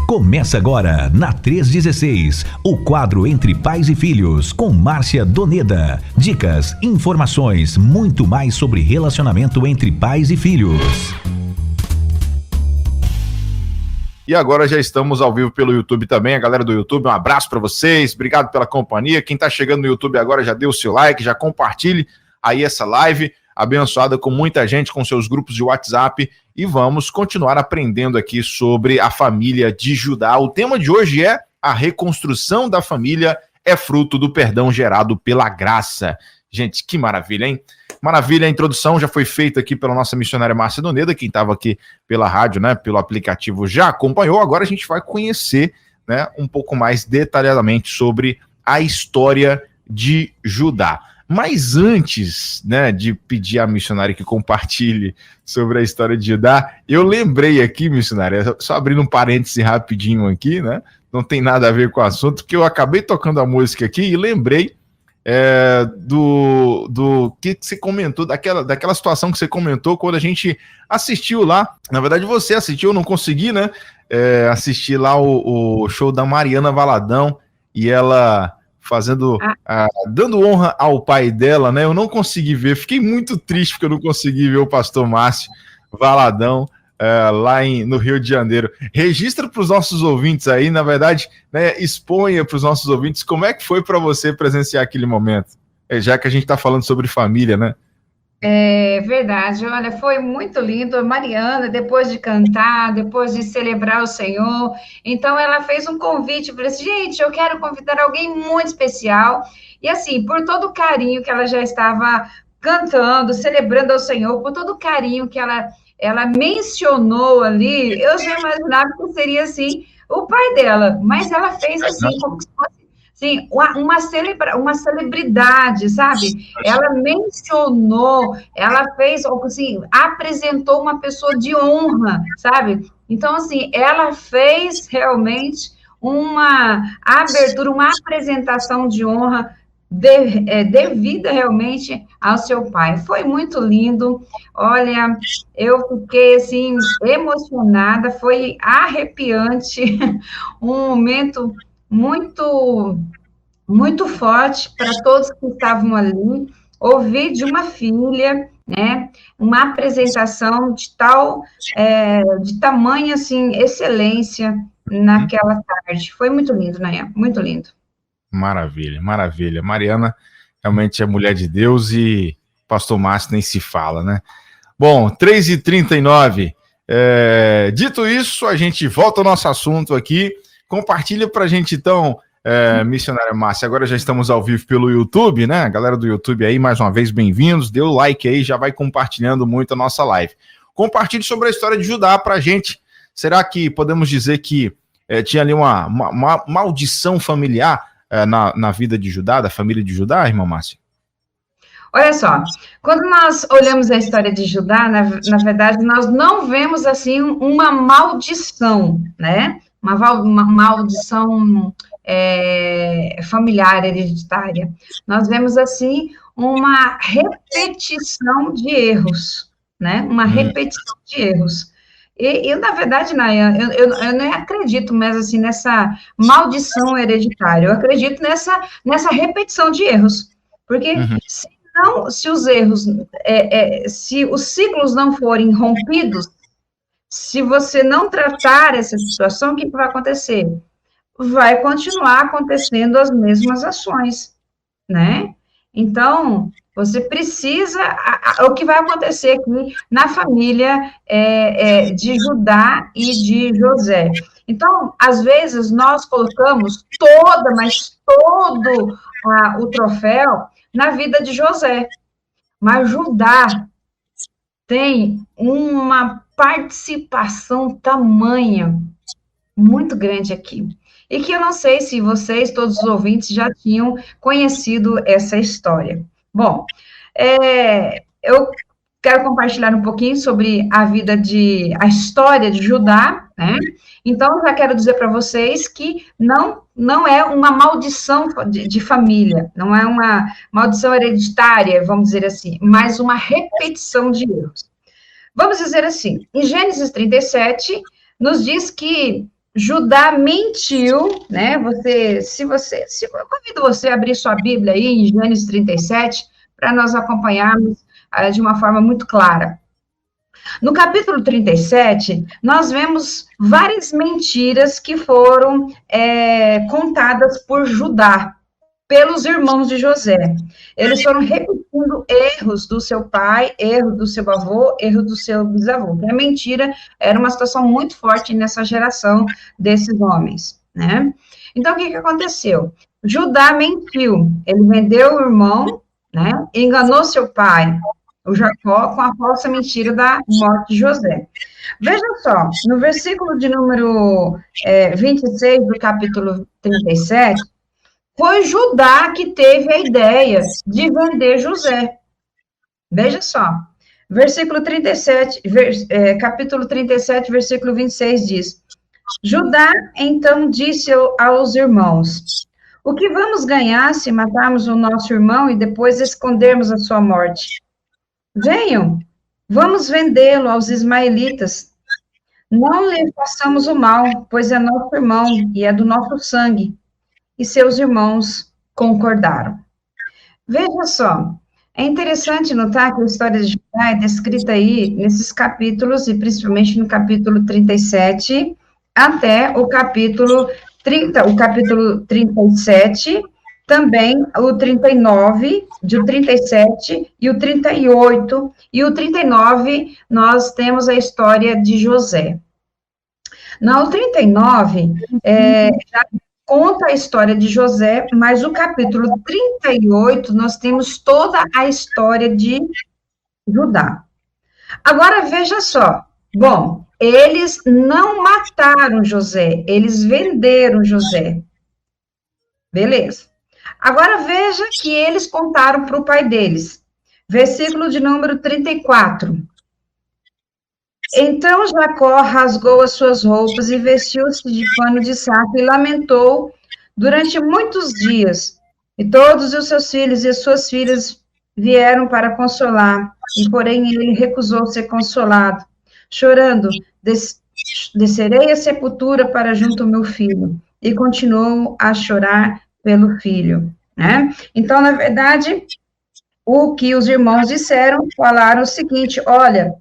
Começa agora, na 316, o quadro Entre Pais e Filhos, com Márcia Doneda. Dicas, informações, muito mais sobre relacionamento entre pais e filhos. E agora já estamos ao vivo pelo YouTube também. A galera do YouTube, um abraço para vocês. Obrigado pela companhia. Quem está chegando no YouTube agora já dê o seu like, já compartilhe aí essa live abençoada com muita gente, com seus grupos de WhatsApp. E vamos continuar aprendendo aqui sobre a família de Judá. O tema de hoje é: a reconstrução da família é fruto do perdão gerado pela graça. Gente, que maravilha, hein? Maravilha, a introdução já foi feita aqui pela nossa missionária Márcia Doneda. Quem estava aqui pela rádio, né, pelo aplicativo já acompanhou. Agora a gente vai conhecer, né, um pouco mais detalhadamente sobre a história de Judá. Mas antes, né, de pedir à missionária que compartilhe sobre a história de Judá, eu lembrei aqui, missionária, só abrindo um parêntese rapidinho aqui, né, não tem nada a ver com o assunto, que eu acabei tocando a música aqui e lembrei do que você comentou, daquela situação que você comentou quando a gente assistiu lá. Na verdade, você assistiu, eu não consegui, né, assistir lá o show da Mariana Valadão e ela fazendo, dando honra ao pai dela, né? Eu não consegui ver, fiquei muito triste porque eu não consegui ver o pastor Márcio Valadão lá no Rio de Janeiro. Registra para os nossos ouvintes aí, na verdade, né, exponha para os nossos ouvintes como é que foi para você presenciar aquele momento, já que a gente está falando sobre família, né? É verdade, olha, foi muito lindo. A Mariana, depois de cantar, depois de celebrar o Senhor, então ela fez um convite, falou assim: gente, eu quero convidar alguém muito especial, e assim, por todo o carinho que ela já estava cantando, celebrando ao Senhor, por todo o carinho que ela mencionou ali, eu já imaginava que seria assim o pai dela, mas ela fez assim, como se fosse sim, uma celebridade, sabe? Ela mencionou, ela fez, assim, apresentou uma pessoa de honra, sabe? Então, assim, ela fez realmente uma abertura, uma apresentação de honra devida realmente ao seu pai. Foi muito lindo. Olha, eu fiquei, assim, emocionada, foi arrepiante, um momento muito, muito forte para todos que estavam ali, ouvir de uma filha, né, uma apresentação de de tamanha, assim, excelência naquela tarde. Foi muito lindo, Nayan, muito lindo. Maravilha, maravilha. Mariana realmente é mulher de Deus e pastor Márcio nem se fala, né? Bom, 3h39. Dito isso, a gente volta ao nosso assunto aqui. Compartilha pra gente, então, missionária Márcia. Agora já estamos ao vivo pelo YouTube, né? Galera do YouTube aí, mais uma vez, bem-vindos. Dê o like aí, já vai compartilhando muito a nossa live. Compartilhe sobre a história de Judá pra gente. Será que podemos dizer que tinha ali uma maldição familiar na vida de Judá, da família de Judá, irmã Márcia? Olha só, quando nós olhamos a história de Judá, na verdade, nós não vemos, assim, uma maldição, né? Uma maldição familiar, hereditária. Nós vemos, assim, uma repetição de erros, né? Uma repetição de erros. E na verdade, Nayan, eu nem acredito mais, assim, nessa maldição hereditária. Eu acredito nessa repetição de erros. Porque se os erros, se os ciclos não forem rompidos, se você não tratar essa situação, o que vai acontecer? Vai continuar acontecendo as mesmas ações, né? Então, você precisa... O que vai acontecer aqui na família de Judá e de José. Então, às vezes, nós colocamos todo o troféu na vida de José. Mas Judá tem uma participação tamanha, muito grande aqui. E que eu não sei se vocês, todos os ouvintes, já tinham conhecido essa história. Bom, eu quero compartilhar um pouquinho sobre a história de Judá, né? Então, já quero dizer para vocês que não é uma maldição de família, não é uma maldição hereditária, vamos dizer assim, mas uma repetição de erros. Vamos dizer assim, em Gênesis 37, nos diz que Judá mentiu, né? Eu convido você a abrir sua Bíblia aí em Gênesis 37, para nós acompanharmos de uma forma muito clara. No capítulo 37, nós vemos várias mentiras que foram contadas por Judá, pelos irmãos de José. Eles foram repetindo erros do seu pai, erro do seu avô, erro do seu bisavô. A mentira era uma situação muito forte nessa geração desses homens, né? Então, o que aconteceu? Judá mentiu. Ele vendeu o irmão, né? Enganou seu pai, o Jacó, com a falsa mentira da morte de José. Veja só, no versículo de número 26 do capítulo 37, foi Judá que teve a ideia de vender José. Veja só, versículo 37, capítulo 37, versículo 26 diz: Judá então disse aos irmãos: o que vamos ganhar se matarmos o nosso irmão e depois escondermos a sua morte? Venham, vamos vendê-lo aos ismaelitas. Não lhe façamos o mal, pois é nosso irmão e é do nosso sangue. E seus irmãos concordaram. Veja só, é interessante notar que a história de Judá é descrita aí nesses capítulos, e principalmente no capítulo 37, até o capítulo 30, o capítulo 37, também o 39, o 37 e o 38, e o 39 nós temos a história de José. No 39, já conta a história de José, mas o capítulo 38, nós temos toda a história de Judá. Agora, veja só. Bom, eles não mataram José, eles venderam José. Beleza. Agora, veja que eles contaram para o pai deles. Versículo de número 34. Então Jacó rasgou as suas roupas e vestiu-se de pano de saco e lamentou durante muitos dias. E todos os seus filhos e as suas filhas vieram para consolar, e porém ele recusou ser consolado, chorando, descerei à sepultura para junto ao meu filho, e continuou a chorar pelo filho, né? Então, na verdade, o que os irmãos disseram, falaram o seguinte: olha,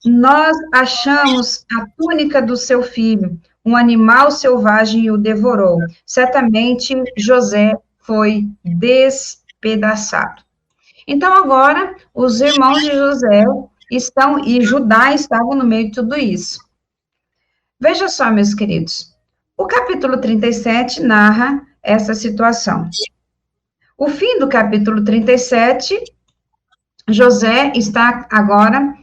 nós achamos a túnica do seu filho, um animal selvagem o devorou. Certamente José foi despedaçado. Então agora os irmãos de José e Judá estavam no meio de tudo isso. Veja só, meus queridos, o capítulo 37 narra essa situação. O fim do capítulo 37, José está agora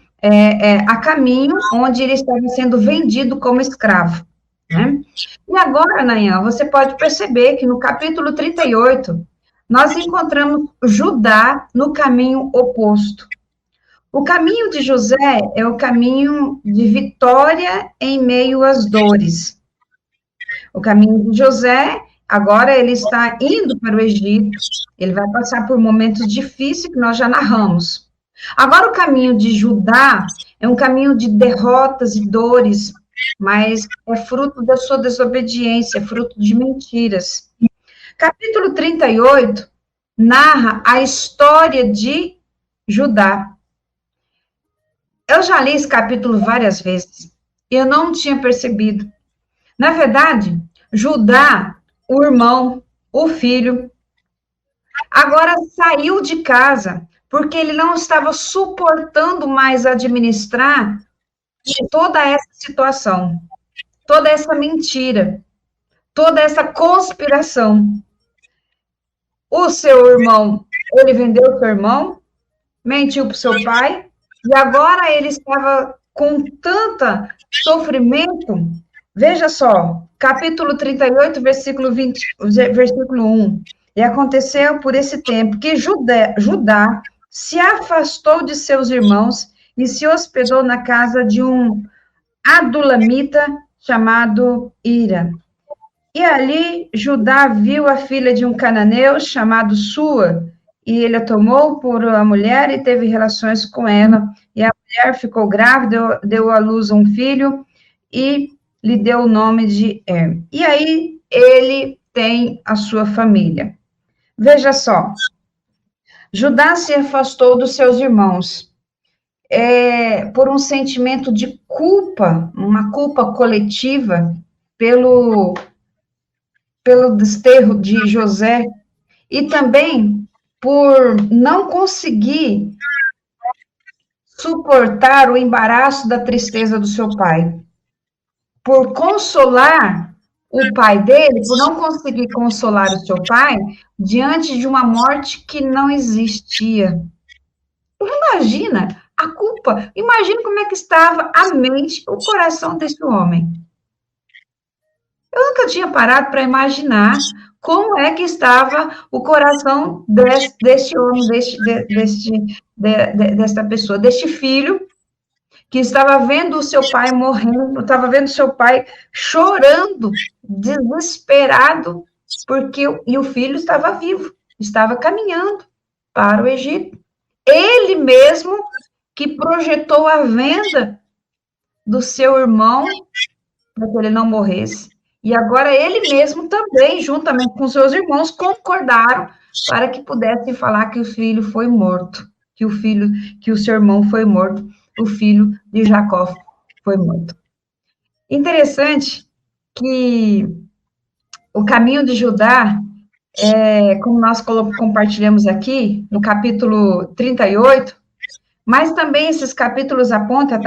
a caminho onde ele estava sendo vendido como escravo, né? E agora, Nayan, você pode perceber que no capítulo 38, nós encontramos Judá no caminho oposto. O caminho de José é o caminho de vitória em meio às dores. O caminho de José, agora ele está indo para o Egito, ele vai passar por momentos difíceis que nós já narramos. Agora, o caminho de Judá é um caminho de derrotas e dores, mas é fruto da sua desobediência, é fruto de mentiras. Capítulo 38 narra a história de Judá. Eu já li esse capítulo várias vezes, e eu não tinha percebido. Na verdade, Judá, o irmão, o filho, agora saiu de casa, porque ele não estava suportando mais administrar toda essa situação, toda essa mentira, toda essa conspiração. O seu irmão, ele vendeu o seu irmão, mentiu para o seu pai, e agora ele estava com tanto sofrimento. Veja só, capítulo 38, versículo 1. E aconteceu por esse tempo que Judá se afastou de seus irmãos e se hospedou na casa de um adulamita chamado Ira. E ali Judá viu a filha de um cananeu chamado Sua, e ele a tomou por a mulher e teve relações com ela. E a mulher ficou grávida, deu à luz um filho, e lhe deu o nome de Er. E aí ele tem a sua família. Veja só, Judá se afastou dos seus irmãos por um sentimento de culpa, uma culpa coletiva pelo desterro de José, e também por não conseguir suportar o embaraço da tristeza do seu pai, por consolar o pai dele, por não conseguir consolar o seu pai diante de uma morte que não existia. Imagina a culpa, imagina como é que estava a mente, o coração desse homem. Eu nunca tinha parado para imaginar como é que estava o coração deste homem, desta pessoa, deste filho, que estava vendo o seu pai morrendo, estava vendo o seu pai chorando, desesperado, e o filho estava vivo, estava caminhando para o Egito. Ele mesmo que projetou a venda do seu irmão para que ele não morresse. E agora ele mesmo também, juntamente com seus irmãos, concordaram para que pudessem falar que o filho foi morto, que o seu irmão foi morto, o filho de Jacó foi morto. Interessante que o caminho de Judá, como nós compartilhamos aqui, no capítulo 38, mas também esses capítulos apontam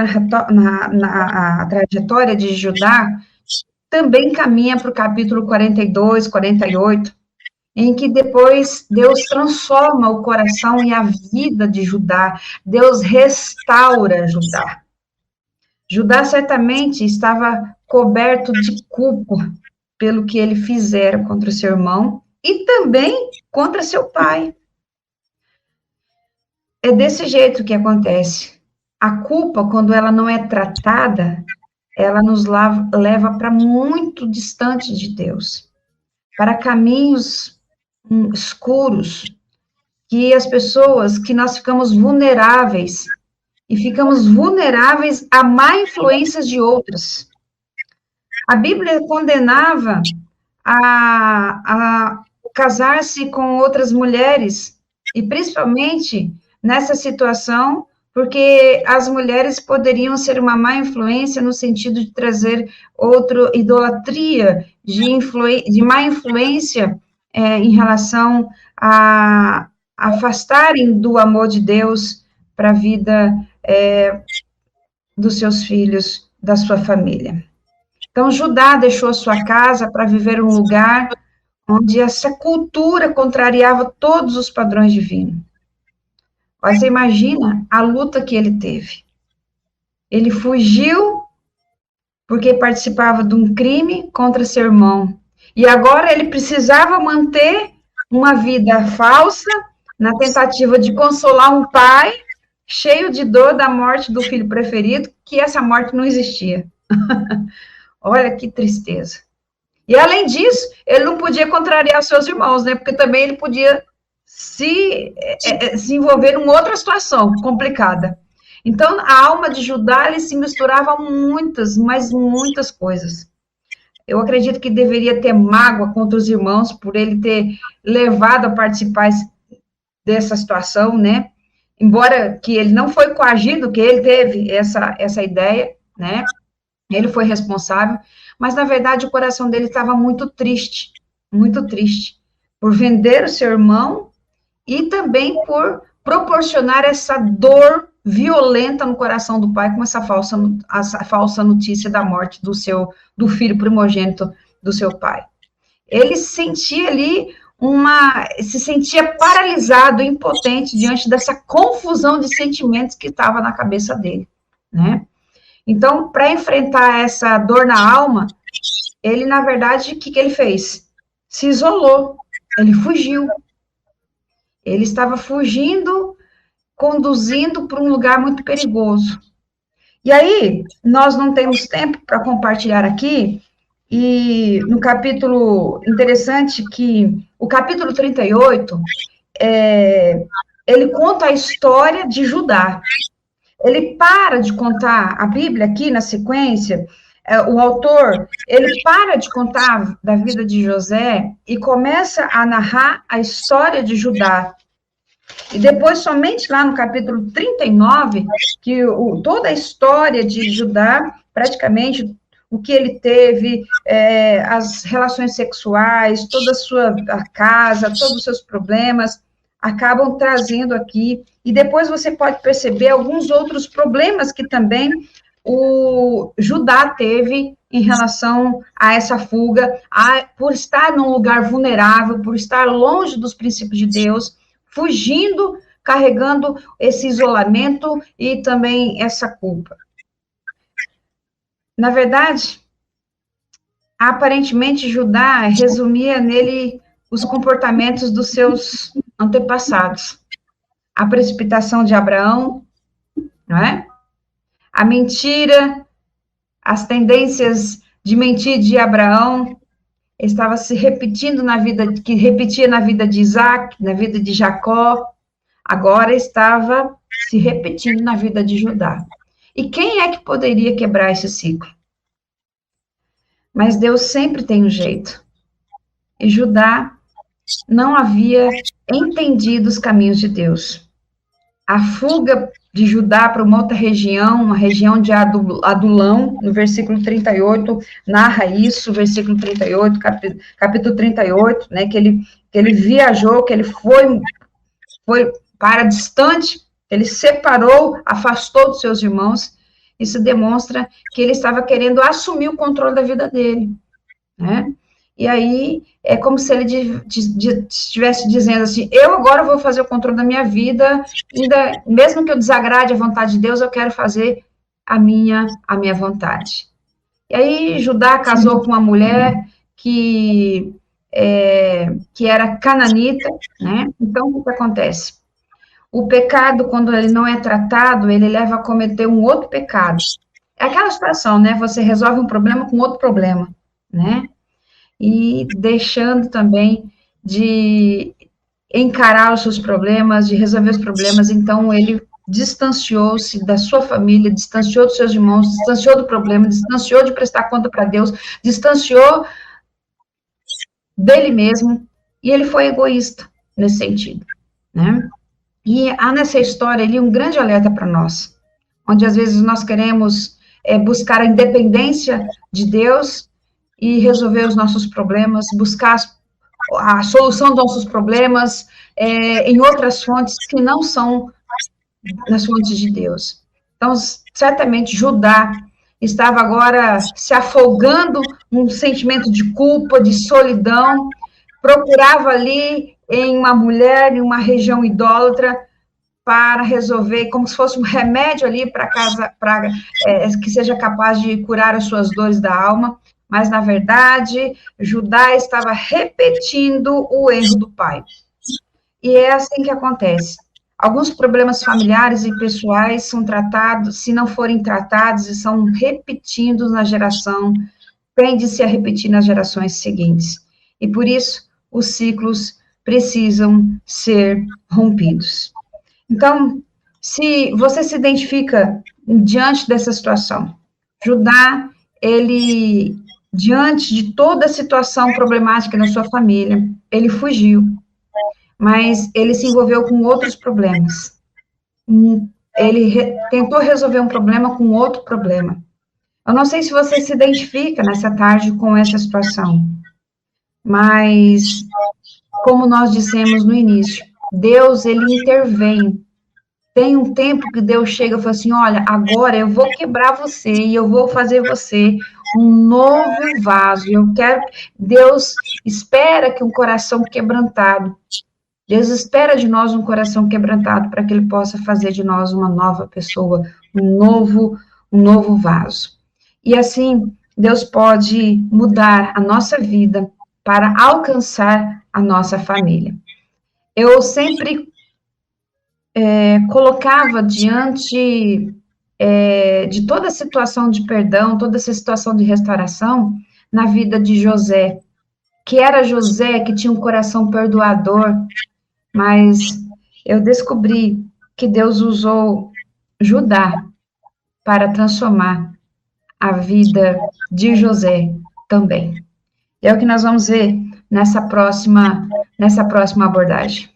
na trajetória de Judá, também caminha para o capítulo 42, 48, em que depois Deus transforma o coração e a vida de Judá, Deus restaura Judá. Judá certamente estava coberto de culpa pelo que ele fizera contra seu irmão e também contra seu pai. É desse jeito que acontece. A culpa, quando ela não é tratada, ela nos leva para muito distante de Deus, para caminhos escuros, que nós ficamos vulneráveis, e ficamos vulneráveis a má influências de outras. A Bíblia condenava a casar-se com outras mulheres, e principalmente nessa situação, porque as mulheres poderiam ser uma má influência no sentido de trazer outra idolatria, de má influência em relação a afastarem do amor de Deus para a vida dos seus filhos, da sua família. Então, Judá deixou a sua casa para viver um lugar onde essa cultura contrariava todos os padrões divinos. Você imagina a luta que ele teve. Ele fugiu porque participava de um crime contra seu irmão. E agora ele precisava manter uma vida falsa, na tentativa de consolar um pai cheio de dor da morte do filho preferido, que essa morte não existia. Olha que tristeza. E além disso, ele não podia contrariar seus irmãos, né? Porque também ele podia se envolver em outra situação complicada. Então, a alma de Judá, ele se misturava muitas, mas muitas coisas. Eu acredito que deveria ter mágoa contra os irmãos por ele ter levado a participar dessa situação, né? Embora que ele não foi coagido, que ele teve essa ideia, né? Ele foi responsável, mas, na verdade, o coração dele estava muito triste, por vender o seu irmão e também por proporcionar essa dor violenta no coração do pai com essa falsa notícia da morte do filho primogênito do seu pai. Ele sentia ali se sentia paralisado, impotente diante dessa confusão de sentimentos que estava na cabeça dele, né? Então, para enfrentar essa dor na alma, ele, na verdade, o que ele fez? Se isolou, ele fugiu. Ele estava fugindo, conduzindo para um lugar muito perigoso. E aí, nós não temos tempo para compartilhar aqui, e no capítulo, interessante que o capítulo 38, ele conta a história de Judá. Ele para de contar a Bíblia aqui na sequência, o autor, ele para de contar da vida de José e começa a narrar a história de Judá. E depois, somente lá no capítulo 39, que toda a história de Judá, praticamente, o que ele teve, as relações sexuais, toda a sua casa, todos os seus problemas, acabam trazendo aqui. E depois você pode perceber alguns outros problemas que também o Judá teve em relação a essa fuga, por estar num lugar vulnerável, por estar longe dos princípios de Deus, fugindo, carregando esse isolamento e também essa culpa. Na verdade, aparentemente Judá resumia nele os comportamentos dos seus antepassados. A precipitação de Abraão, não é? A mentira, as tendências de mentir de Abraão, estava se repetindo que repetia na vida de Isaac, na vida de Jacó, agora estava se repetindo na vida de Judá. E quem é que poderia quebrar esse ciclo? Mas Deus sempre tem um jeito. E Judá não havia entendido os caminhos de Deus. A fuga de Judá para uma outra região, uma região de Adulão, no versículo 38, narra isso, versículo 38, capítulo 38, né, que ele viajou, que ele foi para distante, ele separou, afastou dos seus irmãos. Isso demonstra que ele estava querendo assumir o controle da vida dele, né? E aí, é como se ele estivesse dizendo assim, eu agora vou fazer o controle da minha vida, ainda, mesmo que eu desagrade a vontade de Deus, eu quero fazer a minha vontade. E aí, Judá casou com uma mulher que era cananita, né? Então, o que acontece? O pecado, quando ele não é tratado, ele leva a cometer um outro pecado. É aquela situação, né? Você resolve um problema com outro problema, né? E deixando também de encarar os seus problemas, de resolver os problemas, então ele distanciou-se da sua família, distanciou dos seus irmãos, distanciou do problema, distanciou de prestar conta para Deus, distanciou dele mesmo, e ele foi egoísta nesse sentido, né? E há nessa história ali um grande alerta para nós, onde às vezes nós queremos buscar a independência de Deus e resolver os nossos problemas, buscar a solução dos nossos problemas em outras fontes que não são nas fontes de Deus. Então, certamente, Judá estava agora se afogando num sentimento de culpa, de solidão, procurava ali em uma mulher, em uma região idólatra, para resolver, como se fosse um remédio ali para que seja capaz de curar as suas dores da alma, mas, na verdade, Judá estava repetindo o erro do pai. E é assim que acontece. Alguns problemas familiares e pessoais são tratados, se não forem tratados, e são repetidos na geração, tende-se a repetir nas gerações seguintes. E, por isso, os ciclos precisam ser rompidos. Então, se você se identifica diante dessa situação, Judá, ele, diante de toda a situação problemática na sua família, ele fugiu, mas ele se envolveu com outros problemas. Ele tentou resolver um problema com outro problema. Eu não sei se você se identifica nessa tarde com essa situação, mas, como nós dissemos no início, Deus, ele intervém. Tem um tempo que Deus chega e fala assim, olha, agora eu vou quebrar você e eu vou fazer você um novo vaso. Deus espera que um coração quebrantado, Deus espera de nós um coração quebrantado para que ele possa fazer de nós uma nova pessoa, um novo vaso. E assim, Deus pode mudar a nossa vida para alcançar a nossa família. Eu sempre colocava diante de toda a situação de perdão, toda essa situação de restauração, na vida de José, que era José que tinha um coração perdoador, mas eu descobri que Deus usou Judá para transformar a vida de José também. É o que nós vamos ver nessa próxima abordagem.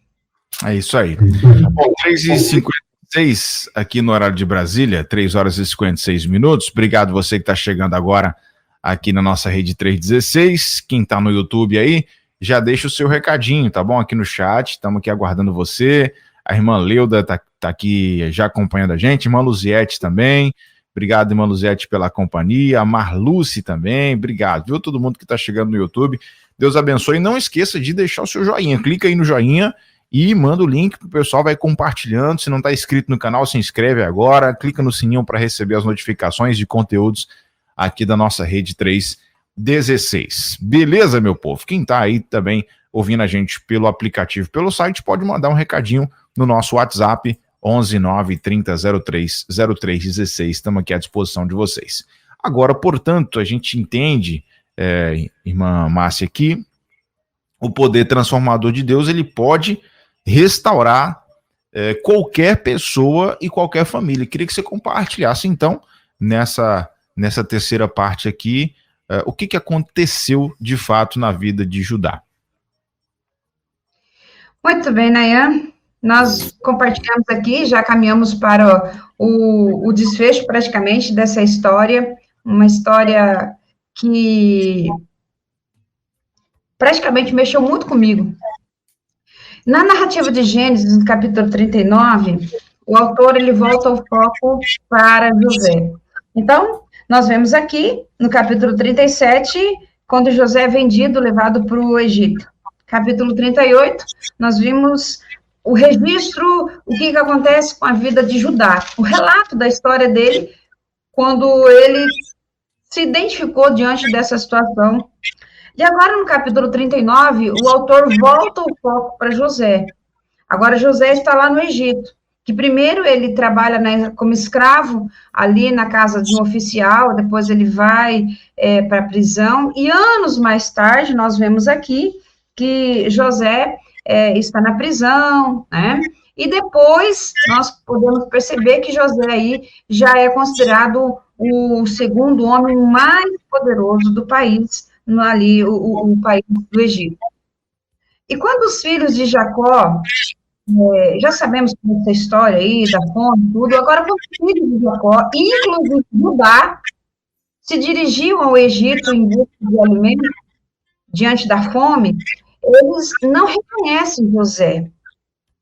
É isso aí. Bom, 3h56 aqui no horário de Brasília, 3h56. Obrigado você que está chegando agora aqui na nossa rede 316. Quem está no YouTube aí, já deixa o seu recadinho, tá bom? Aqui no chat, estamos aqui aguardando você. A irmã Leuda está aqui já acompanhando a gente, irmã Luziete também. Obrigado, irmã Luziete, pela companhia. A Marluce também, obrigado. Viu todo mundo que está chegando no YouTube? Deus abençoe. E não esqueça de deixar o seu joinha. Clica aí no joinha e manda o link para o pessoal, vai compartilhando. Se não está inscrito no canal, se inscreve agora. Clica no sininho para receber as notificações de conteúdos aqui da nossa rede 316. Beleza, meu povo? Quem está aí também ouvindo a gente pelo aplicativo, pelo site, pode mandar um recadinho no nosso WhatsApp, 11 9 30 03 03 16. Estamos aqui à disposição de vocês. Agora, portanto, a gente entende, irmã Márcia, que o poder transformador de Deus, ele pode restaurar qualquer pessoa e qualquer família. Queria que você compartilhasse, então, nessa terceira parte aqui, o que aconteceu de fato na vida de Judá. Muito bem, Nayan. Nós compartilhamos aqui, já caminhamos para o desfecho praticamente dessa história, uma história que praticamente mexeu muito comigo. Na narrativa de Gênesis, no capítulo 39, o autor ele volta o foco para José. Então, nós vemos aqui, no capítulo 37, quando José é vendido, levado para o Egito. Capítulo 38, nós vimos o registro, o que acontece com a vida de Judá, o relato da história dele, quando ele se identificou diante dessa situação. E agora, no capítulo 39, o autor volta o foco para José. Agora, José está lá no Egito, que primeiro ele trabalha como escravo, ali na casa de um oficial, depois ele vai para a prisão, e anos mais tarde, nós vemos aqui que José está na prisão, né? E depois nós podemos perceber que José aí já é considerado o segundo homem mais poderoso do país, ali o país do Egito. E quando os filhos de Jacó, já sabemos essa história aí, da fome, tudo, agora quando os filhos de Jacó, inclusive Judá, se dirigiam ao Egito em busca de alimento, diante da fome, eles não reconhecem José,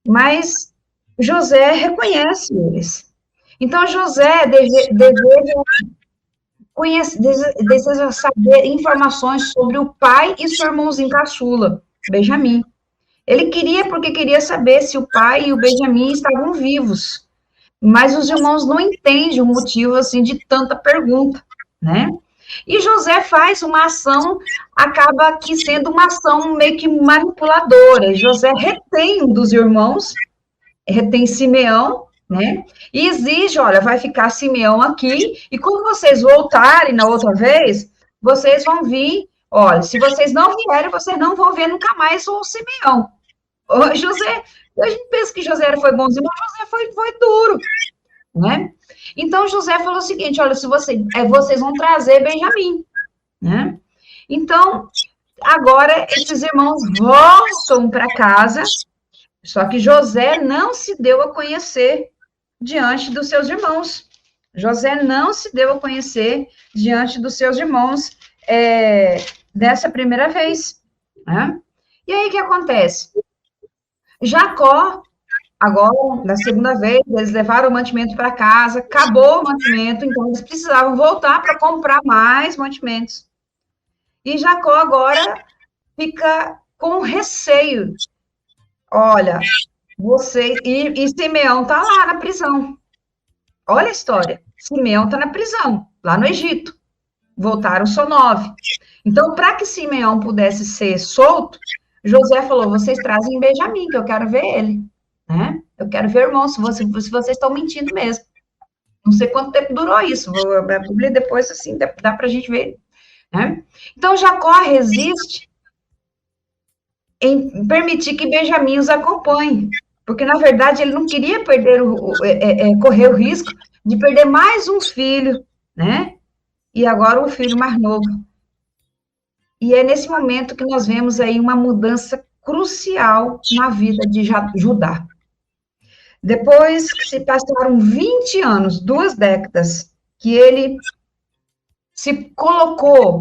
mas José reconhece eles. Então, José deseja saber informações sobre o pai e seu irmãozinho caçula, Benjamim. Ele queria saber se o pai e o Benjamim estavam vivos, mas os irmãos não entendem o motivo, assim, de tanta pergunta, né? E José faz uma ação, acaba aqui sendo uma ação meio que manipuladora. José retém um dos irmãos, retém Simeão, né? E exige, olha, vai ficar Simeão aqui, e quando vocês voltarem na outra vez, vocês vão vir, olha, se vocês não vierem, vocês não vão ver nunca mais o Simeão. José, a gente pensa que José foi bonzinho, mas José foi duro, né? Então, José falou o seguinte, olha, se vocês vão trazer Benjamim, né? Então, agora, esses irmãos voltam para casa, só que José não se deu a conhecer diante dos seus irmãos. José não se deu a conhecer diante dos seus irmãos dessa primeira vez, né? E aí, o que acontece? Jacó, agora, na segunda vez, eles levaram o mantimento para casa, acabou o mantimento, então eles precisavam voltar para comprar mais mantimentos. E Jacó agora fica com receio. Olha, e Simeão está lá na prisão. Olha a história. Simeão está na prisão, lá no Egito. Voltaram só 9. Então, para que Simeão pudesse ser solto, José falou, vocês trazem Benjamim, que eu quero ver ele. Né? Eu quero ver, irmão, se vocês estão mentindo mesmo. Não sei quanto tempo durou isso. A Bíblia depois, assim, dá para a gente ver. Né? Então, Jacó resiste em permitir que Benjamim os acompanhe. Porque, na verdade, ele não queria correr o risco de perder mais um filho, né? e agora o filho mais novo. E é nesse momento que nós vemos aí uma mudança crucial na vida de Judá. Depois que se passaram 20 anos, 2 décadas, que ele se colocou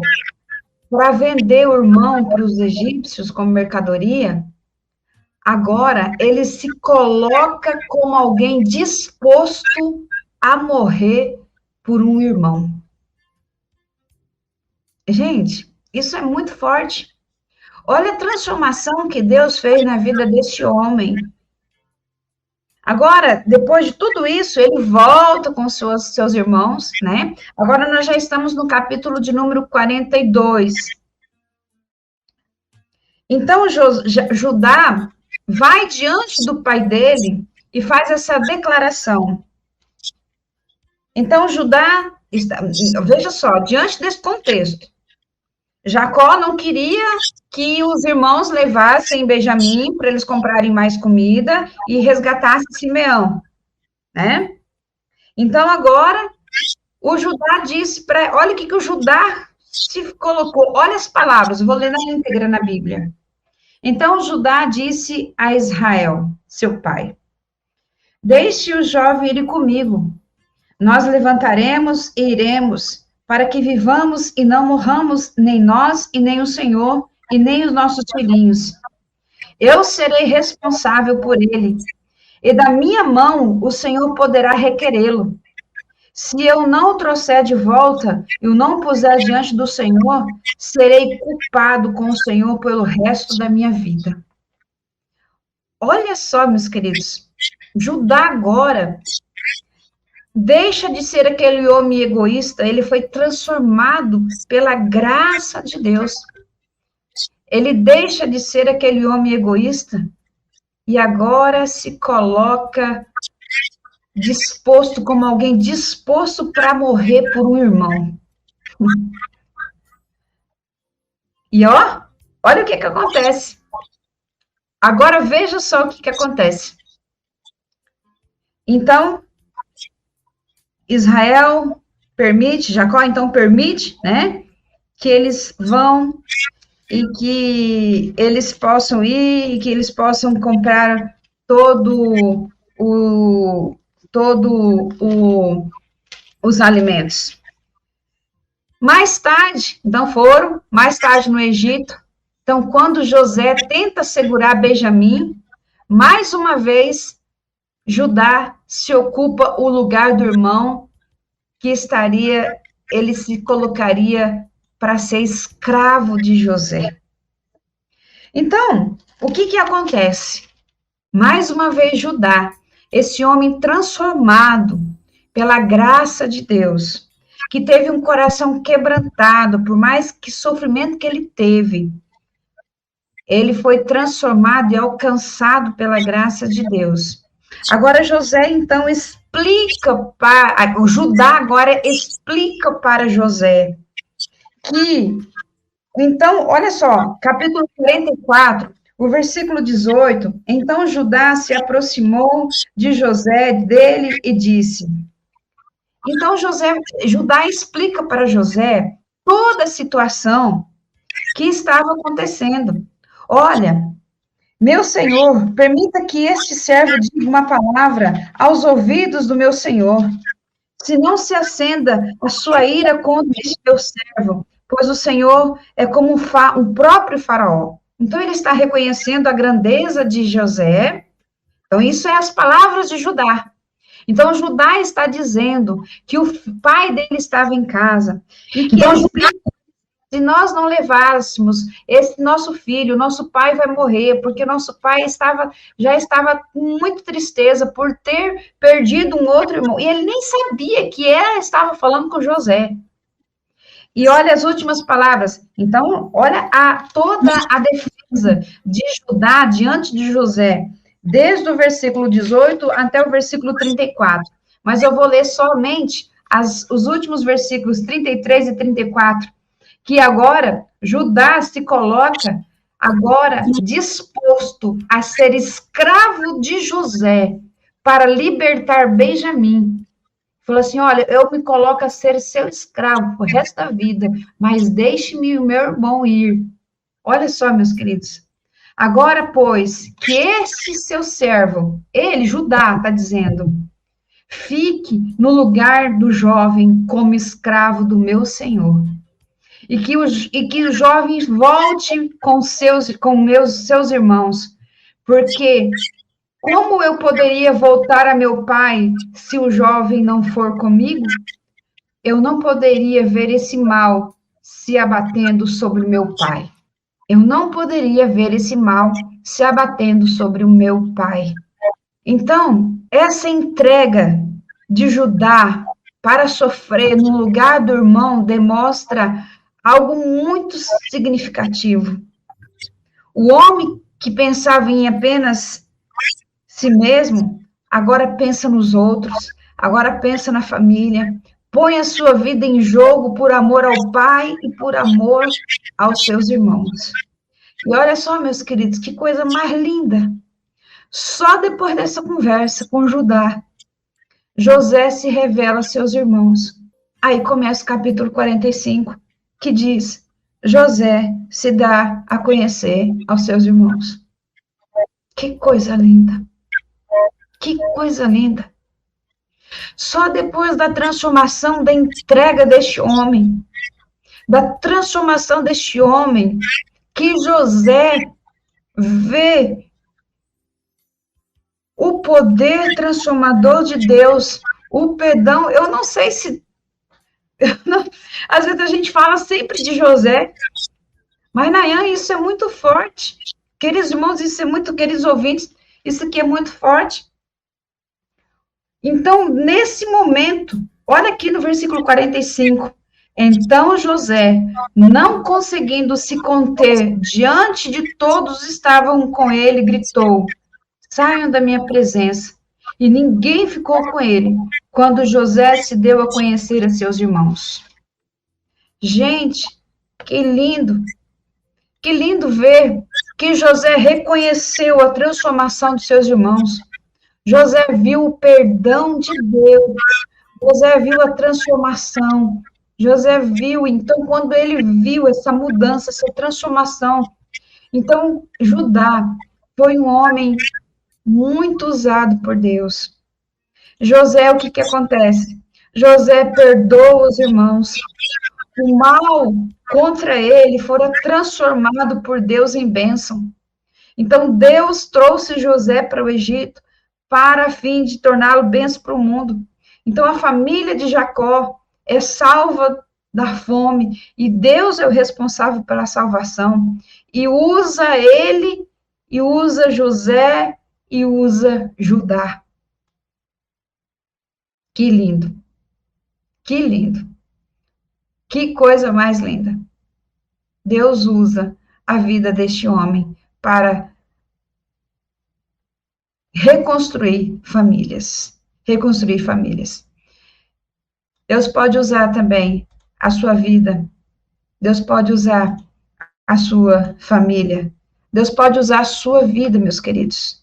para vender o irmão para os egípcios como mercadoria, agora ele se coloca como alguém disposto a morrer por um irmão. Gente, isso é muito forte. Olha a transformação que Deus fez na vida deste homem. Agora, depois de tudo isso, ele volta com seus irmãos, né? Agora nós já estamos no capítulo de número 42. Então, Judá vai diante do pai dele e faz essa declaração. Então, Judá, veja só, diante desse contexto, Jacó não queria que os irmãos levassem Benjamim para eles comprarem mais comida e resgatassem Simeão, né? Então, agora, o Judá disse para... Olha o que o Judá se colocou. Olha as palavras, eu vou ler na íntegra na Bíblia. Então, Judá disse a Israel, seu pai, deixe o jovem ir comigo. Nós levantaremos e iremos, para que vivamos e não morramos, nem nós, e nem o Senhor, e nem os nossos filhinhos. Eu serei responsável por ele, e da minha mão o Senhor poderá requerê-lo. Se eu não o trouxer de volta e o não puser diante do Senhor, serei culpado com o Senhor pelo resto da minha vida. Olha só, meus queridos, Judá agora deixa de ser aquele homem egoísta, ele foi transformado pela graça de Deus. Ele deixa de ser aquele homem egoísta e agora se coloca disposto, como alguém disposto para morrer por um irmão. E olha o que acontece. Agora veja só o que acontece. Então, Israel permite, Jacó então permite, né, que eles vão e que eles possam ir e que eles possam comprar os alimentos. Mais tarde, então foram, mais tarde no Egito, então quando José tenta segurar Benjamim, mais uma vez, Judá se ocupa o lugar do irmão que ele se colocaria para ser escravo de José. Então, o que acontece? Mais uma vez, Judá, esse homem transformado pela graça de Deus, que teve um coração quebrantado, por mais que sofrimento que ele teve, ele foi transformado e alcançado pela graça de Deus. Agora, José, então, Judá agora explica para José que, então, olha só, capítulo 44, o versículo 18, então Judá se aproximou de José, dele, e disse, então Judá explica para José toda a situação que estava acontecendo. Olha, meu senhor, permita que este servo diga uma palavra aos ouvidos do meu senhor. Se não se acenda a sua ira contra este teu servo, pois o Senhor é como o próprio faraó. Então, ele está reconhecendo a grandeza de José. Então, isso é as palavras de Judá. Então, Judá está dizendo que o pai dele estava em casa. E que se nós não levássemos esse nosso filho, nosso pai vai morrer, porque nosso pai já estava com muita tristeza por ter perdido um outro irmão. E ele nem sabia que ela estava falando com José. E olha as últimas palavras. Então, olha toda a defesa de Judá diante de José, desde o versículo 18 até o versículo 34. Mas eu vou ler somente os últimos versículos 33 e 34, que agora Judá se coloca agora disposto a ser escravo de José para libertar Benjamim. falou assim, olha, eu me coloco a ser seu escravo pro resto da vida, mas deixe-me o meu irmão ir. Olha só, meus queridos. Agora, pois, que esse seu servo, ele, Judá, está dizendo, fique no lugar do jovem como escravo do meu senhor. E que os jovens voltem com seus irmãos, porque como eu poderia voltar a meu pai se o jovem não for comigo? Eu não poderia ver esse mal se abatendo sobre meu pai. Eu não poderia ver esse mal se abatendo sobre o meu pai. Então, essa entrega de Judá para sofrer no lugar do irmão demonstra algo muito significativo. O homem que pensava em apenas si mesmo, agora pensa nos outros, agora pensa na família, põe a sua vida em jogo por amor ao pai e por amor aos seus irmãos. E olha só, meus queridos, que coisa mais linda. Só depois dessa conversa com Judá, José se revela a seus irmãos. Aí começa o capítulo 45, que diz, José se dá a conhecer aos seus irmãos. Que coisa linda. Que coisa linda. Só depois da transformação, da entrega deste homem, da transformação deste homem, que José vê o poder transformador de Deus, o perdão. Eu não sei se... às vezes a gente fala sempre de José, mas, Nayan, isso é muito forte. Queridos irmãos, isso é muito... Queridos ouvintes, isso aqui é muito forte. Então, nesse momento, olha aqui no versículo 45, então José, não conseguindo se conter diante de todos que estavam com ele, gritou, saiam da minha presença. E ninguém ficou com ele, quando José se deu a conhecer a seus irmãos. Gente, que lindo ver que José reconheceu a transformação de seus irmãos. José viu o perdão de Deus, José viu a transformação, José viu, então, quando ele viu essa mudança, essa transformação, então, Judá foi um homem muito usado por Deus. José, o que acontece? José perdoa os irmãos, o mal contra ele fora transformado por Deus em bênção. Então, Deus trouxe José para o Egito, para a fim de torná-lo bênção para o mundo. Então, a família de Jacó é salva da fome, e Deus é o responsável pela salvação, e usa ele, e usa José, e usa Judá. Que lindo, que lindo, que coisa mais linda. Deus usa a vida deste homem para reconstruir famílias. Deus pode usar também a sua vida. Deus pode usar a sua família. Deus pode usar a sua vida, meus queridos.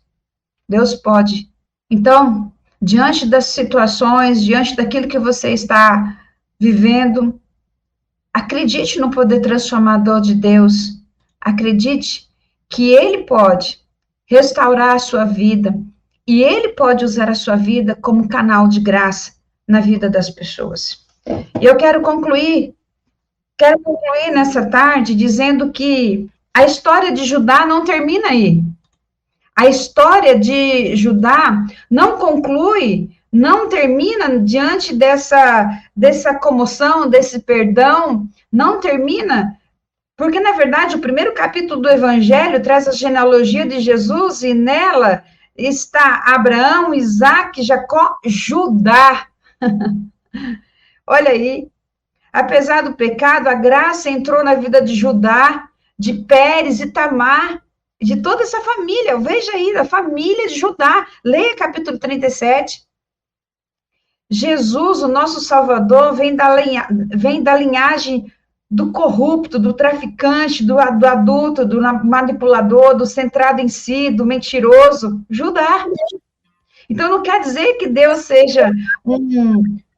Deus pode. Então, diante das situações, diante daquilo que você está vivendo, acredite no poder transformador de Deus. Acredite que Ele pode restaurar a sua vida, e Ele pode usar a sua vida como canal de graça na vida das pessoas. E eu quero concluir nessa tarde dizendo que a história de Judá não termina aí. A história de Judá não conclui, não termina diante dessa comoção, desse perdão, não termina. Porque, na verdade, o primeiro capítulo do Evangelho traz a genealogia de Jesus, e nela está Abraão, Isaac, Jacó, Judá. Olha aí, apesar do pecado, a graça entrou na vida de Judá, de Pérez e Tamar, de toda essa família. Veja aí, a família de Judá. Leia capítulo 37. Jesus, o nosso Salvador, vem da linhagem do corrupto, do traficante, do adulto, do manipulador, do centrado em si, do mentiroso, Judá. Então, não quer dizer que Deus seja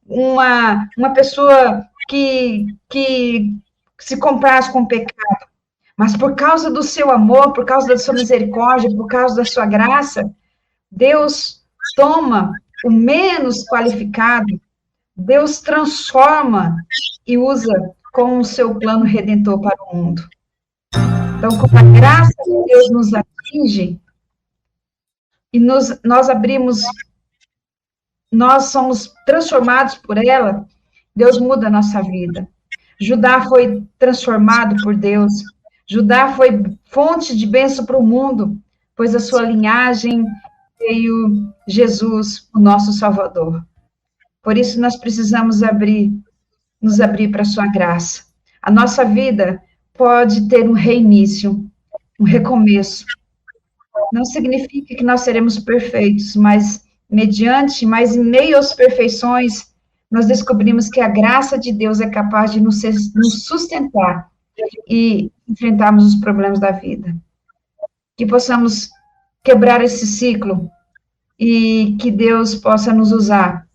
uma pessoa que se compraz com o pecado, mas por causa do seu amor, por causa da sua misericórdia, por causa da sua graça, Deus toma o menos qualificado, Deus transforma e usa com o seu plano redentor para o mundo. Então, como a graça de Deus nos atinge, e nós somos transformados por ela, Deus muda a nossa vida. Judá foi transformado por Deus. Judá foi fonte de bênção para o mundo, pois a sua linhagem veio Jesus, o nosso Salvador. Por isso nós precisamos nos abrir para a sua graça. A nossa vida pode ter um reinício, um recomeço. Não significa que nós seremos perfeitos, mas em meio às perfeições, nós descobrimos que a graça de Deus é capaz de nos sustentar e enfrentarmos os problemas da vida. Que possamos quebrar esse ciclo e que Deus possa nos usar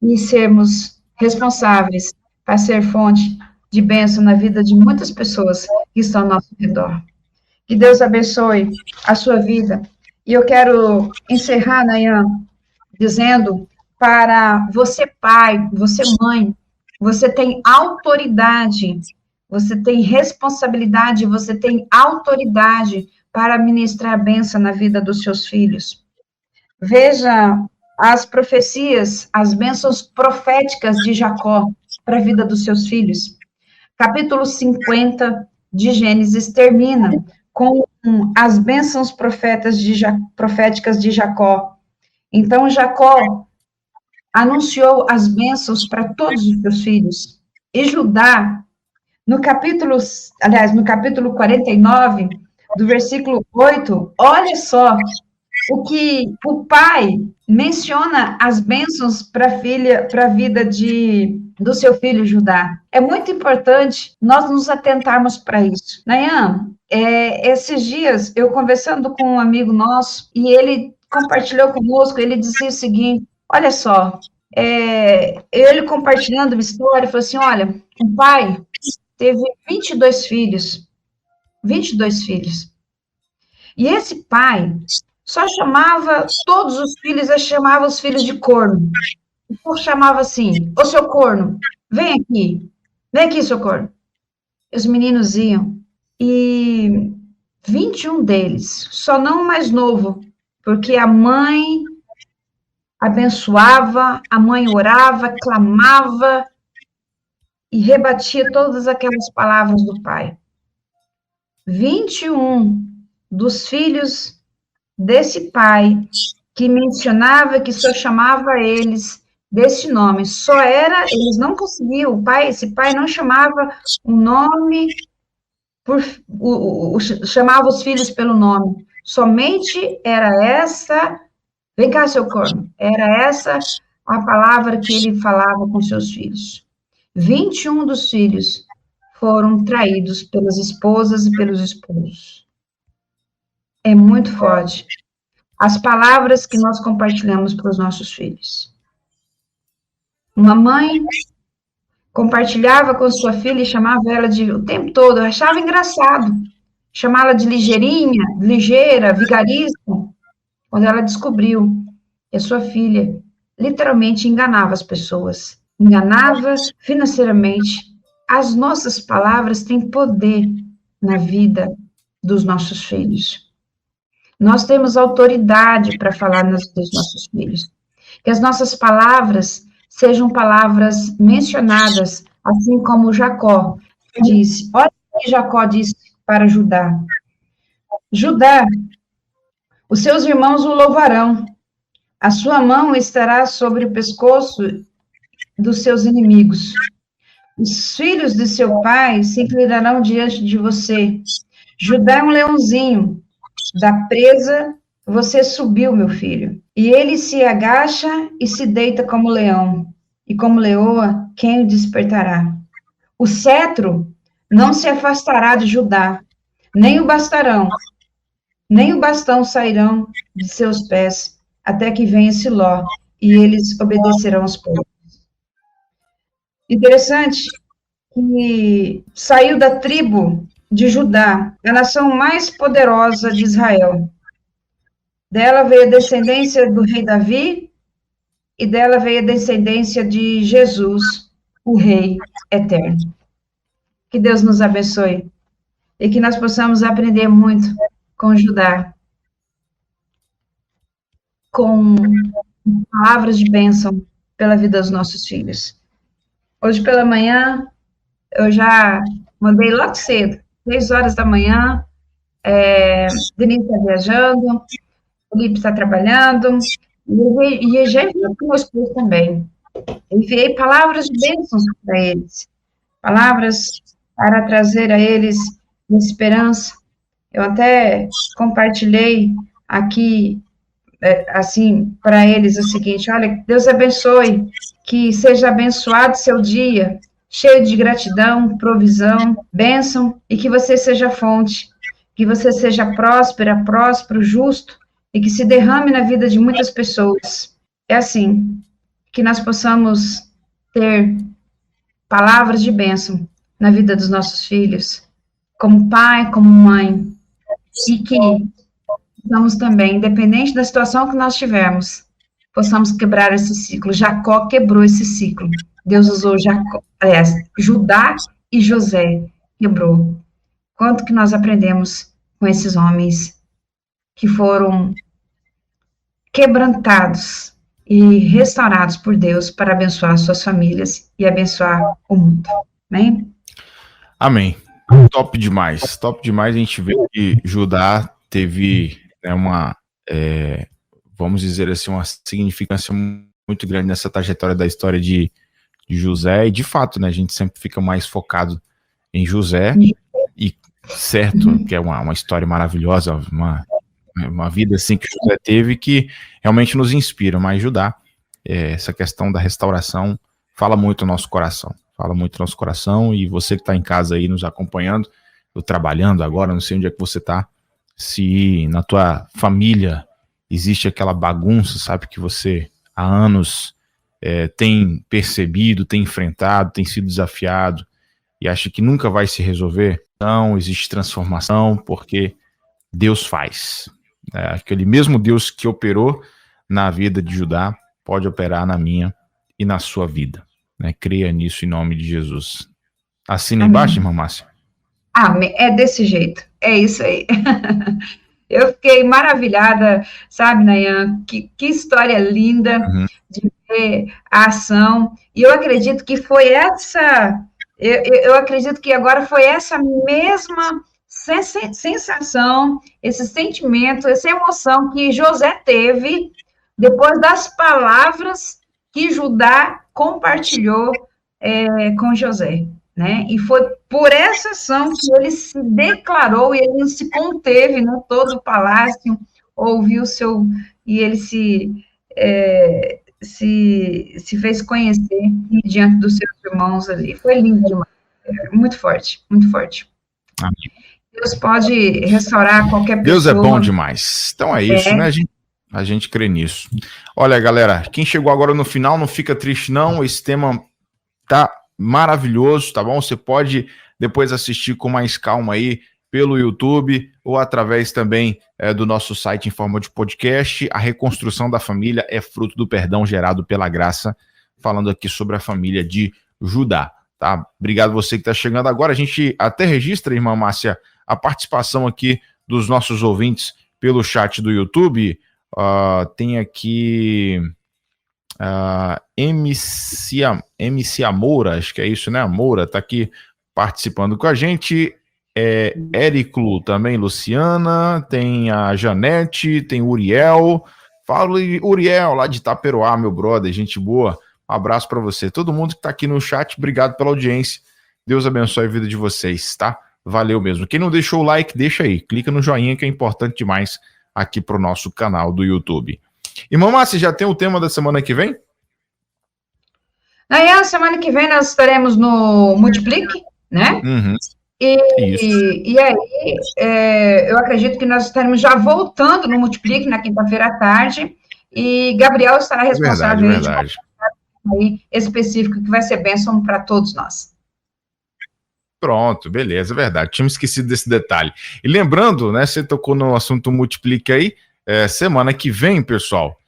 e sermos responsáveis para ser fonte de bênção na vida de muitas pessoas que estão ao nosso redor. Que Deus abençoe a sua vida. E eu quero encerrar, Nayan, dizendo para você pai, você mãe, você tem autoridade, você tem responsabilidade, você tem autoridade para ministrar a bênção na vida dos seus filhos. Veja as profecias, as bênçãos proféticas de Jacó para a vida dos seus filhos. Capítulo 50 de Gênesis termina com as bênçãos proféticas de Jacó. Então, Jacó anunciou as bênçãos para todos os seus filhos. E Judá, no capítulo 49, do versículo 8, olha só o que o pai menciona as bênçãos para a vida do seu filho Judá. É muito importante nós nos atentarmos para isso. Nayan, esses dias, eu conversando com um amigo nosso, e ele compartilhou conosco, ele dizia o seguinte, olha só, ele compartilhando uma história, falou assim, olha, o pai teve 22 filhos, e esse pai só chamava, todos os filhos, chamava os filhos de corno. Então, chamava assim, ô seu corno, vem aqui, seu corno. E os meninos iam, e 21 deles, só não o mais novo, porque a mãe abençoava, a mãe orava, clamava, e rebatia todas aquelas palavras do pai. 21 dos filhos desse pai, que mencionava, que só chamava eles desse nome, eles não conseguiam, esse pai não chamava o nome, chamava os filhos pelo nome, somente era essa, vem cá, seu corno, era essa a palavra que ele falava com seus filhos. 21 dos filhos foram traídos pelas esposas e pelos esposos. É muito forte. As palavras que nós compartilhamos para os nossos filhos. Uma mãe compartilhava com sua filha e chamava ela o tempo todo, eu achava engraçado, chamá-la de ligeirinha, ligeira, vigarista, quando ela descobriu que a sua filha literalmente enganava as pessoas, enganava financeiramente. As nossas palavras têm poder na vida dos nossos filhos. Nós temos autoridade para falar dos nossos filhos. Que as nossas palavras sejam palavras mencionadas, assim como Jacó disse. Olha o que Jacó disse para Judá. Judá, os seus irmãos o louvarão. A sua mão estará sobre o pescoço dos seus inimigos. Os filhos de seu pai se inclinarão diante de você. Judá é um leãozinho. Da presa, você subiu, meu filho. E ele se agacha e se deita como leão. E como leoa, quem o despertará? O cetro não se afastará de Judá, nem o bastão sairão de seus pés, até que venha Siló, e eles obedecerão aos povos. Interessante que saiu da tribo de Judá, a nação mais poderosa de Israel. Dela veio a descendência do rei Davi, e dela veio a descendência de Jesus, o Rei eterno. Que Deus nos abençoe e que nós possamos aprender muito com Judá, com palavras de bênção pela vida dos nossos filhos. Hoje pela manhã, eu já mandei logo cedo, 6 horas da manhã, Denise está viajando, o Felipe está trabalhando, e eu já enviei para o meu esposo também. Enviei palavras de bênçãos para eles, palavras para trazer a eles esperança. Eu até compartilhei aqui, assim, para eles o seguinte: olha, Deus abençoe, que seja abençoado seu dia, cheio de gratidão, provisão, bênção, e que você seja fonte, que você seja próspero, justo, e que se derrame na vida de muitas pessoas. É assim, que nós possamos ter palavras de bênção na vida dos nossos filhos, como pai, como mãe, e que possamos também, independente da situação que nós tivermos, possamos quebrar esse ciclo. Jacó quebrou esse ciclo. Deus usou Judá e José quebrou. Quanto que nós aprendemos com esses homens que foram quebrantados e restaurados por Deus para abençoar suas famílias e abençoar o mundo. Amém? Amém. Top demais a gente vê que Judá teve vamos dizer assim, uma significância muito grande nessa trajetória da história de José, e de fato, né, a gente sempre fica mais focado em José, e certo que é uma história maravilhosa, uma vida assim que José teve, que realmente nos inspira, mas Judá, essa questão da restauração fala muito no nosso coração, e você que está em casa aí nos acompanhando, eu trabalhando agora, não sei onde é que você está, se na tua família existe aquela bagunça, sabe, que você há anos tem percebido, tem enfrentado, tem sido desafiado e acha que nunca vai se resolver, então existe transformação, porque Deus faz. Aquele mesmo Deus que operou na vida de Judá pode operar na minha e na sua vida. Creia nisso em nome de Jesus. Assina embaixo, irmã Márcia. Amém. É desse jeito. É isso aí. Eu fiquei maravilhada, sabe, Nayan? Que história linda de ver a ação. E eu acredito que foi essa... Eu acredito que agora foi essa mesma sensação, esse sentimento, essa emoção que José teve depois das palavras que Judá compartilhou com José, né? E foi por essa ação que ele se declarou e ele não se conteve, né? Todo o palácio ouviu e ele se fez conhecer diante dos seus irmãos ali. Foi lindo demais, muito forte, muito forte. Amém. Deus pode restaurar qualquer pessoa. Deus é bom demais. Então é isso, né? A gente crê nisso. Olha, galera, quem chegou agora no final, não fica triste não, esse tema tá maravilhoso, tá bom? Você pode depois assistir com mais calma aí pelo YouTube ou através também do nosso site em forma de podcast. A reconstrução da família é fruto do perdão gerado pela graça, falando aqui sobre a família de Judá, tá? Obrigado você que está chegando agora. A gente até registra, irmã Márcia, a participação aqui dos nossos ouvintes pelo chat do YouTube. Tem aqui MC Moura, acho que é isso, né? A Moura tá aqui participando com a gente. Ériclo também, Luciana, tem a Janete, tem Uriel. Fala, Uriel, lá de Itaperoá, meu brother, gente boa. Um abraço para você. Todo mundo que tá aqui no chat, obrigado pela audiência. Deus abençoe a vida de vocês, tá? Valeu mesmo. Quem não deixou o like, deixa aí. Clica no joinha que é importante demais aqui pro nosso canal do YouTube. Irmã Márcia, já tem o tema da semana que vem? Aí, a semana que vem nós estaremos no Multiplique, né? E aí, eu acredito que nós estaremos já voltando no Multiplique na quinta-feira à tarde, e Gabriel estará responsável aí específico que vai ser bênção para todos nós. Pronto, beleza, é verdade. Tinha me esquecido desse detalhe. E lembrando, né, você tocou no assunto Multiplica aí, semana que vem, pessoal,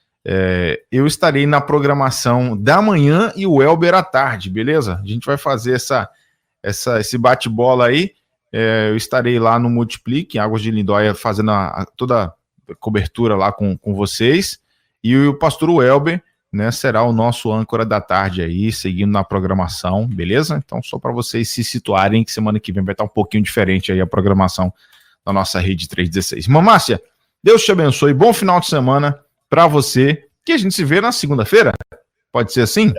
eu estarei na programação da manhã e o Elber à tarde, beleza? A gente vai fazer esse bate-bola aí. Eu estarei lá no Multiplique, em Águas de Lindóia, fazendo toda a cobertura lá com vocês. E o pastor Elber, né, será o nosso âncora da tarde aí, seguindo na programação, beleza? Então, só para vocês se situarem, que semana que vem vai estar um pouquinho diferente aí a programação da nossa Rede 316. Irmã Márcia, Deus te abençoe, bom final de semana para você, que a gente se vê na segunda-feira. Pode ser assim?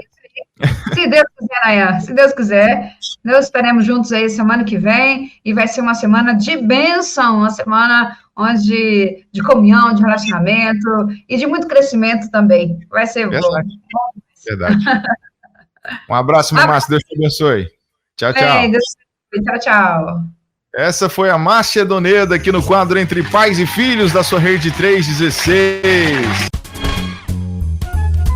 Se Deus quiser, Nayan, se Deus quiser, nós estaremos juntos aí semana que vem, e vai ser uma semana de bênção, uma semana onde de comunhão, de relacionamento e de muito crescimento também. Vai ser bom. Verdade. Um abraço, minha Márcia, Deus te abençoe. Tchau, tchau. Tchau, tchau. Essa foi a Márcia Doneda aqui no quadro Entre Pais e Filhos da sua Rede 316.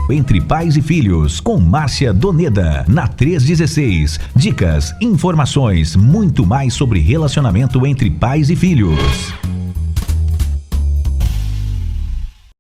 Entre Pais e Filhos, com Márcia Doneda, na 316. Dicas, informações, muito mais sobre relacionamento entre pais e filhos.